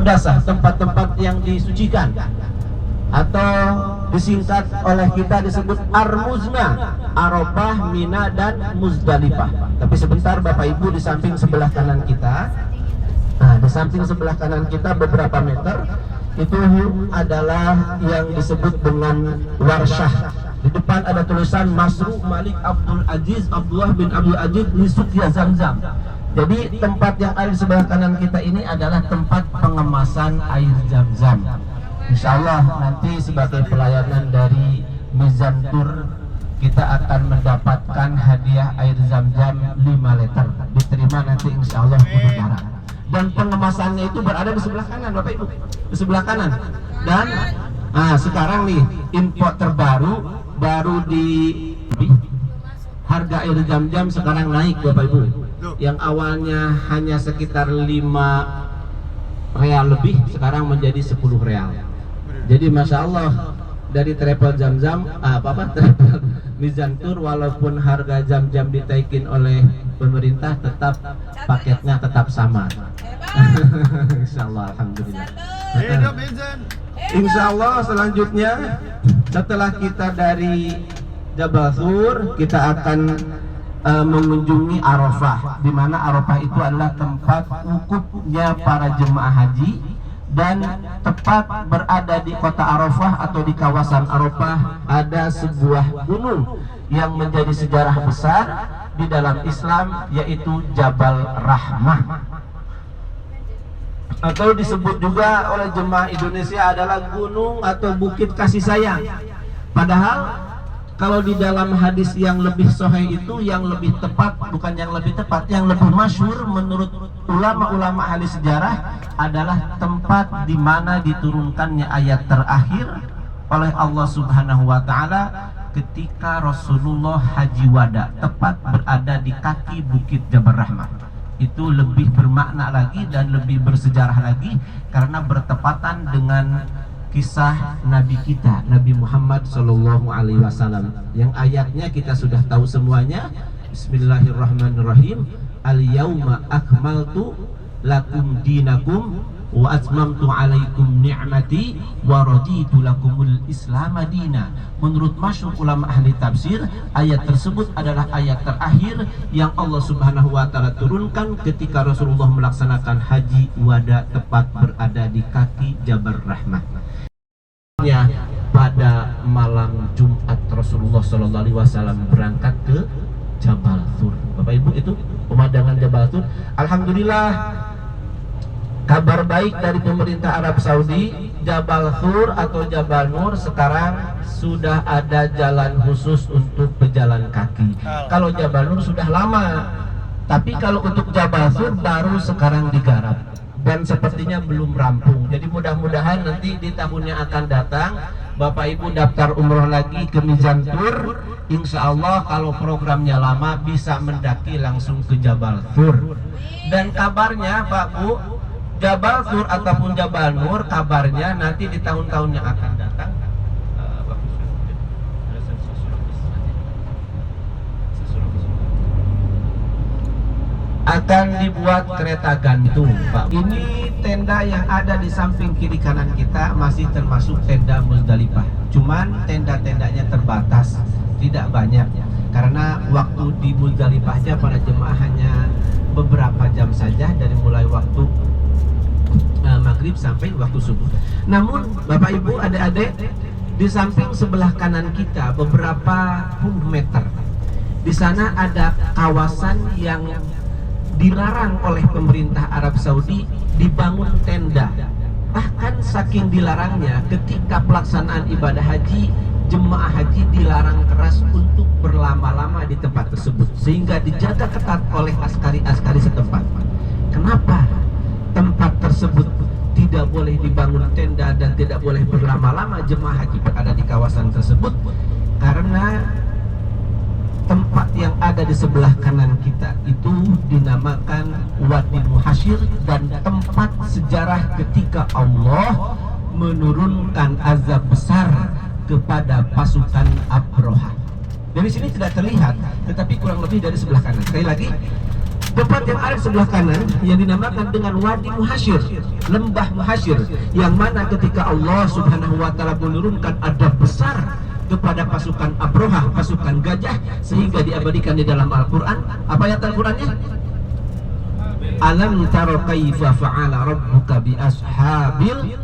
muqaddasah, tempat-tempat yang disucikan, atau disingkat oleh kita disebut Armuzna, Arafah, Mina, dan Muzdalifah. Tapi sebentar Bapak Ibu, di samping sebelah kanan kita, di samping sebelah kanan kita beberapa meter, itu adalah yang disebut dengan Warsyah. Di depan ada tulisan Masru Malik Abdul Aziz Abdullah bin Abdul Aziz Lisukya Zamzam. Jadi tempat yang ada di sebelah kanan kita ini adalah tempat pengemasan air Zam-Zam. Insya Allah nanti sebagai pelayanan dari Mizan Tour, kita akan mendapatkan hadiah air Zam-Zam 5 liter. Diterima nanti insya Allah penuh barang. Dan pengemasannya itu berada di sebelah kanan Bapak Ibu, di sebelah kanan. Dan sekarang nih import terbaru, baru di harga air Zam-Zam sekarang naik Bapak Ibu. Yang awalnya hanya sekitar 5 real lebih, sekarang menjadi 10 real. Jadi Masya Allah, dari travel Zam-Zam, travel Mizan Tour, walaupun harga Zam-Zam ditaikin oleh pemerintah, tetap paketnya tetap sama. Insya Allah, alhamdulillah. Insya Allah selanjutnya setelah kita dari Jabal Sur, kita akan mengunjungi Arafah, di mana Arafah itu adalah tempat wukufnya para jemaah haji, dan tepat berada di kota Arafah atau di kawasan Arafah ada sebuah gunung yang menjadi sejarah besar di dalam Islam, yaitu Jabal Rahmah, atau disebut juga oleh jemaah Indonesia adalah gunung atau bukit kasih sayang. Padahal kalau di dalam hadis yang lebih sahih itu, yang lebih tepat, bukan yang lebih tepat, yang lebih masyhur menurut ulama-ulama ahli sejarah adalah tempat di mana diturunkannya ayat terakhir oleh Allah Subhanahu wa taala ketika Rasulullah haji wada, tepat berada di kaki bukit Jabal Rahmah. Itu lebih bermakna lagi dan lebih bersejarah lagi karena bertepatan dengan kisah Nabi kita, Nabi Muhammad Sallallahu Alaihi Wasallam, yang ayatnya kita sudah tahu semuanya. Bismillahirrahmanirrahim. Al-yauma akmaltu lakum dinakum wa atmamtu alaikum ni'mati wa raditu lakumul Islam madina. Menurut masyhur ulama ahli tafsir, ayat tersebut adalah ayat terakhir yang Allah Subhanahu wa taala turunkan ketika Rasulullah melaksanakan haji wada, tepat berada di kaki Jabal Rahmah. Pada malam Jumat Rasulullah Shallallahu Alaihi Wasallam berangkat ke Jabal Tur. Bapak Ibu, itu pemandangan Jabal Tur. Alhamdulillah, kabar baik dari pemerintah Arab Saudi, Jabal Tur atau Jabal Nur sekarang sudah ada jalan khusus untuk pejalan kaki. Kalau Jabal Nur sudah lama, tapi kalau untuk Jabal Tur baru sekarang digarap dan sepertinya belum rampung. Jadi mudah-mudahan nanti di tahun yang akan datang Bapak Ibu daftar umroh lagi ke Mizan Tour. Insya Allah kalau programnya lama bisa mendaki langsung ke Jabal Tur. Dan kabarnya Pak Bu, Jabal Tur ataupun Jabal Nur, kabarnya nanti di tahun-tahun yang akan datang akan dibuat kereta gantung, Pak. Ini tenda yang ada di samping kiri kanan kita masih termasuk tenda Muzdalifah. Cuman tenda-tendanya terbatas, tidak banyak, karena waktu di Muzdalifahnya para jemaah hanya beberapa jam saja, dari mulai waktu maghrib sampai waktu subuh. Namun Bapak Ibu, adik-adik, di samping sebelah kanan kita beberapa puluh meter, di sana ada kawasan yang dilarang oleh pemerintah Arab Saudi dibangun tenda. Bahkan saking dilarangnya, ketika pelaksanaan ibadah haji, jemaah haji dilarang keras untuk berlama-lama di tempat tersebut, sehingga dijaga ketat oleh askari-askari setempat. Kenapa tempat tersebut tidak boleh dibangun tenda dan tidak boleh berlama-lama jemaah haji berada di kawasan tersebut? Karena tempat yang ada di sebelah kanan kita itu dinamakan Wadi Muhasyir, dan tempat sejarah ketika Allah menurunkan azab besar kepada pasukan Abraha. Dari sini tidak terlihat, tetapi kurang lebih dari sebelah kanan. Sekali lagi, Tempat yang ada di sebelah kanan yang dinamakan dengan Wadi Muhasyir, lembah Muhasyir, yang mana ketika Allah Subhanahu wa taala menurunkan adab besar kepada pasukan Abrohah, pasukan gajah, sehingga diabadikan di dalam Al-Qur'an. Apa ayat Al-Qur'annya? Alam taro kaifa fa'ala rabbuka bi ashabil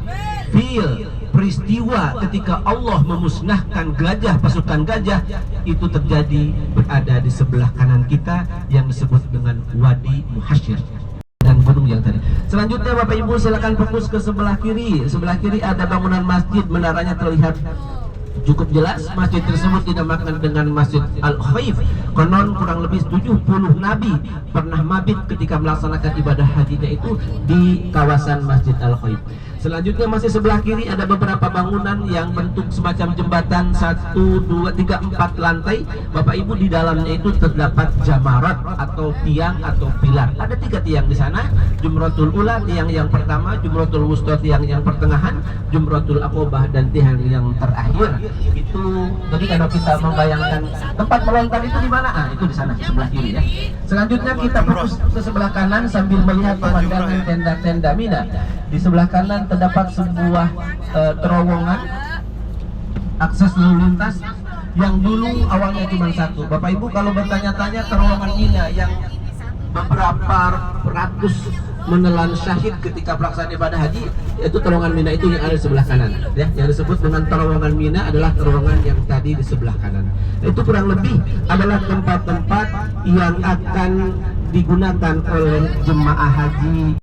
fil. Peristiwa ketika Allah memusnahkan gajah, pasukan gajah, itu terjadi berada di sebelah kanan kita yang disebut dengan Wadi Muhasyir dan gunung yang tadi. Selanjutnya Bapak Ibu silakan fokus ke sebelah kiri. Sebelah kiri ada bangunan masjid, menaranya terlihat cukup jelas. Masjid tersebut dinamakan dengan Masjid Al-Khaif. Konon kurang lebih 70 nabi pernah mabit ketika melaksanakan ibadah hajinya itu di kawasan Masjid Al-Khaif. Selanjutnya masih sebelah kiri ada beberapa bangunan yang bentuk semacam jembatan 1, 2, 3, 4 lantai. Bapak Ibu, di dalamnya itu terdapat jamarat atau tiang atau pilar. Ada 3 tiang di sana. Jumratul Ula, tiang yang pertama; Jumratul Wusta, tiang yang pertengahan; Jumratul Aqobah, dan tiang yang terakhir. Itu jadi kalau kita membayangkan tempat melontar itu di mana? Ah, itu di sana sebelah kiri ya. Selanjutnya kita fokus ke sebelah kanan sambil melihat pemandangan tenda-tenda Mina. Di sebelah kanan terdapat sebuah terowongan akses lalu lintas yang dulu awalnya cuma satu. Bapak Ibu kalau bertanya-tanya terowongan Mina yang beberapa ratus menelan syahid ketika pelaksanaan ibadah haji, yaitu terowongan Mina itu yang ada di sebelah kanan ya. Yang disebut dengan terowongan Mina adalah terowongan yang tadi di sebelah kanan. Itu kurang lebih adalah tempat-tempat yang akan digunakan oleh jemaah haji